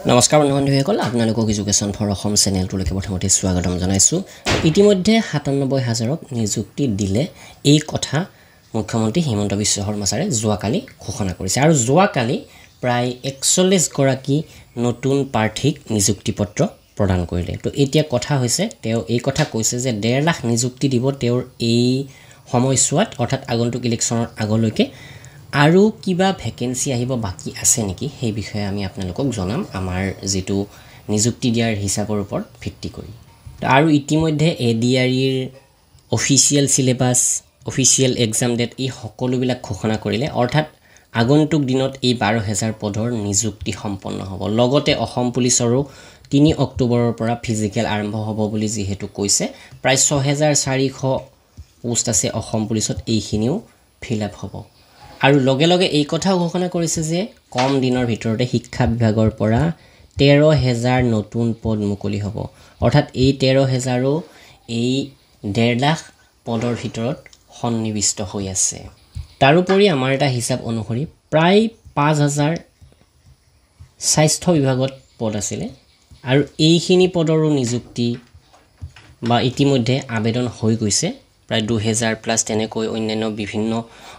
নমস্কাৰ বন্ধুসকল আপোনালোকক এডুকেশ্যন ফৰ অসম চেনেলটোলৈকে প্ৰথমতে স্বাগতম জনাইছোঁ। ইতিমধ্যে ৯৭,০০০ক নিযুক্তি দিলে এই কথা মুখ্যমন্ত্ৰী হিমন্ত বিশ্ব শৰ্মা ছাৰে যোৱাকালি ঘোষণা কৰিছে আৰু যোৱাকালি প্ৰায় ৪১ গৰাকী নতুন প্ৰাৰ্থীক নিযুক্তি পত্ৰ প্ৰদান কৰিলে। তো এতিয়া কথা হৈছে তেওঁ এই কথা কৈছে যে ১.৫ লাখ নিযুক্তি দিব তেওঁৰ এই সময়ছোৱাত অৰ্থাৎ আগন্তুক ইলেকশ্যনৰ আগলৈকে। আৰু কিবা ভেকেন্সি আহিব বাকি আছে নেকি সেই বিষয়ে আমি আপোনালোকক জনাম আমাৰ যেটো নিযুক্তি দিয়াৰ হিচাপৰ ওপৰত ভিত্তি কৰি। আৰু ইতিমধ্যে এডিআৰইৰ official syllabus official exam date এই সকলোবিলাক ঘোষণা কৰিলে অৰ্থাৎ আগন্তুক দিনত এই ১২,০০০ পদৰ নিযুক্তি সম্পন্ন হ'ব। লগতে অসম পুলিচৰো ৩ অক্টোবৰৰ পৰা ফিজিকেল আৰম্ভ হ'ব বুলি যেহেতু কৈছে, প্ৰায় ৬,৪০০ পোষ্ট আছে অসম পুলিচত, এইখিনিও ফিল আপ হ'ব। আৰু লগে লগে এই কথাও ঘোষণা কৰিছে যে কম দিনৰ ভিতৰতে শিক্ষা বিভাগৰ পৰা ১৩,০০০ নতুন পদ মুকলি হ'ব। অৰ্থাৎ এই ১৩,০০০ও এই ১.৫ লাখ পদৰ ভিতৰত সন্নিৱিষ্ট হৈ আছে। তাৰোপৰি আমাৰ এটা হিচাপ অনুসৰি প্ৰায় ৫,০০০ স্বাস্থ্য বিভাগত পদ আছিলে আৰু এইখিনি পদৰো নিযুক্তি বা ইতিমধ্যে আবেদন হৈ গৈছে। প্ৰায় ২,০০০+ তেনেকৈ অন্যান্য বিভিন্ন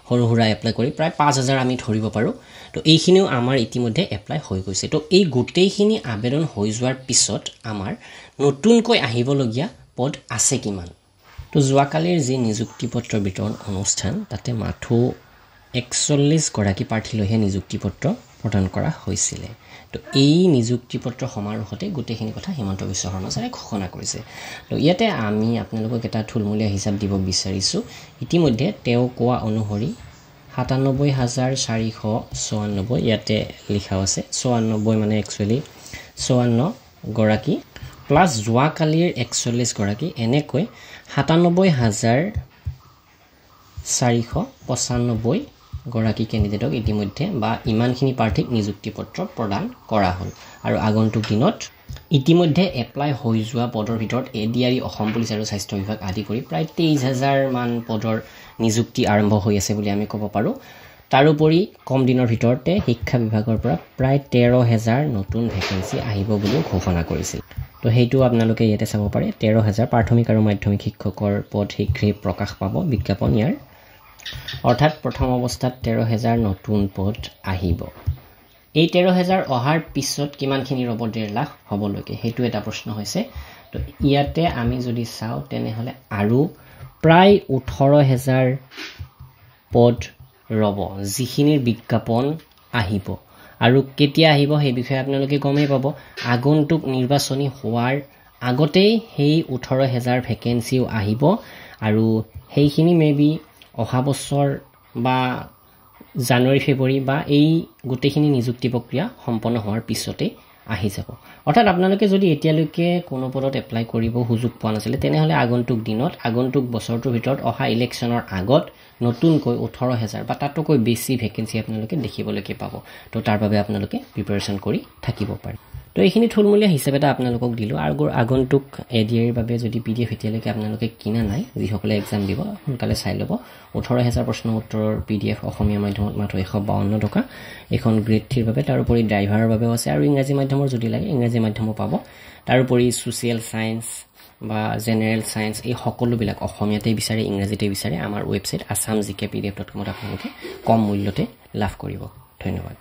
সৰু সুৰা এপ্লাই কৰি প্ৰায় ৫,০০০ আমি ধৰিব পাৰোঁ। তো এইখিনিও আমাৰ ইতিমধ্যে এপ্লাই হৈ গৈছে। তো এই গোটেইখিনি আবেদন হৈ যোৱাৰ পিছত আমাৰ নতুনকৈ আহিবলগীয়া পদ আছে কিমান। তো যোৱাকালিৰ যি নিযুক্তি পত্ৰ বিতৰণ অনুষ্ঠান তাতে মাথো ৪১ গৰাকী প্ৰাৰ্থীলৈহে নিযুক্তি পত্ৰ প্ৰদান কৰা হৈছিলে। তো এই নিযুক্তি পত্ৰ সমাৰোহতে গোটেইখিনি কথা হিমন্ত বিশ্ব শৰ্মা ছাৰে ঘোষণা কৰিছে। তো ইয়াতে আমি আপোনালোকক এটা থুলমূলীয়া হিচাপ দিব বিচাৰিছোঁ। ইতিমধ্যে তেওঁ কোৱা অনুসৰি ৯৭,৪৯৪ ইয়াতে লিখাও আছে ৯৪ মানে একচুৱেলি ৫৪ গৰাকী প্লাছ যোৱাকালিৰ ৪১ গৰাকী, এনেকৈ ৯৭,৪৯৫ গৰাকী কেণ্ডিডেটক ইতিমধ্যে বা ইমানখিনি প্ৰাৰ্থীক নিযুক্তি পত্ৰ প্ৰদান কৰা হ'ল। আৰু আগন্তুক দিনত ইতিমধ্যে এপ্লাই হৈ যোৱা পদৰ ভিতৰত এডিআৰই অসম পুলিচ আৰু স্বাস্থ্য বিভাগ আদি কৰি প্ৰায় ২৩,০০০ মান পদৰ নিযুক্তি আৰম্ভ হৈ আছে বুলি আমি ক'ব পাৰোঁ। তাৰোপৰি কম দিনৰ ভিতৰতে শিক্ষা বিভাগৰ পৰা প্ৰায় ১৩,০০০ নতুন ভেকেন্সি আহিব বুলিও ঘোষণা কৰিছিল। তো সেইটো আপোনালোকে ইয়াতে চাব পাৰে। ১৩,০০০ প্ৰাথমিক আৰু মাধ্যমিক শিক্ষকৰ পদ শীঘ্ৰেই প্ৰকাশ পাব বিজ্ঞাপন ইয়াৰ। অৰ্থাৎ প্ৰথম অৱস্থাত ১৩,০০০ নতুন পদ আহিব। এই ১৩,০০০ অহাৰ পিছত কিমানখিনি ৰ'ব ১.৫ লাখ হ'বলৈকে, সেইটো এটা প্ৰশ্ন হৈছে। তো ইয়াতে আমি যদি চাওঁ তেনেহ'লে আৰু প্ৰায় ১৮,০০০ পদ ৰ'ব যিখিনিৰ বিজ্ঞাপন আহিব। আৰু কেতিয়া আহিব সেই বিষয়ে আপোনালোকে গমেই পাব। আগন্তুক নিৰ্বাচনী হোৱাৰ আগতেই সেই ১৮,০০০ ভেকেন্সিও আহিব আৰু সেইখিনি মেবি অহা বছৰ বা জানুৱাৰী ফেব্ৰুৱাৰী বা এই গোটেইখিনি নিযুক্তি প্ৰক্ৰিয়া সম্পন্ন হোৱাৰ পিছতেই আহি যাব। অৰ্থাৎ আপোনালোকে যদি এতিয়ালৈকে কোনো পদত এপ্লাই কৰিব সুযোগ পোৱা নাছিলে তেনেহ'লে আগন্তুক দিনত আগন্তুক বছৰটোৰ ভিতৰত অহা ইলেকশ্যনৰ আগত নতুনকৈ ১৮,০০০ বা তাতকৈ বেছি ভেকেন্সি আপোনালোকে দেখিবলৈকে পাব। তো তাৰ বাবে আপোনালোকে প্ৰিপাৰেশ্যন কৰি থাকিব পাৰে। তো এইখিনি থুলমূলীয়া হিচাপ এটা আপোনালোকক দিলোঁ। আৰু আগন্তুক এডিআইৰ বাবে যদি PDF এতিয়ালৈকে আপোনালোকে কিনা নাই, যিসকলে এক্সাম দিব সোনকালে চাই ল'ব। ১৮,০০০ প্ৰশ্ন উত্তৰৰ PDF অসমীয়া মাধ্যমত মাত্ৰ ১৫২ টকা। এখন গ্ৰেড 3ৰ বাবে, তাৰোপৰি ড্ৰাইভাৰৰ বাবেও আছে আৰু ইংৰাজী মাধ্যমৰ যদি লাগে ইংৰাজী মাধ্যমো পাব। তাৰোপৰি ছ'চিয়েল ছায়েন্স বা জেনেৰেল ছায়েন্স এই সকলোবিলাক অসমীয়াতেই বিচাৰে ইংৰাজীতে বিচাৰে আমাৰ ৱেবছাইট assamgkpdf.com আপোনালোকে কম মূল্যতে লাভ কৰিব। ধন্যবাদ।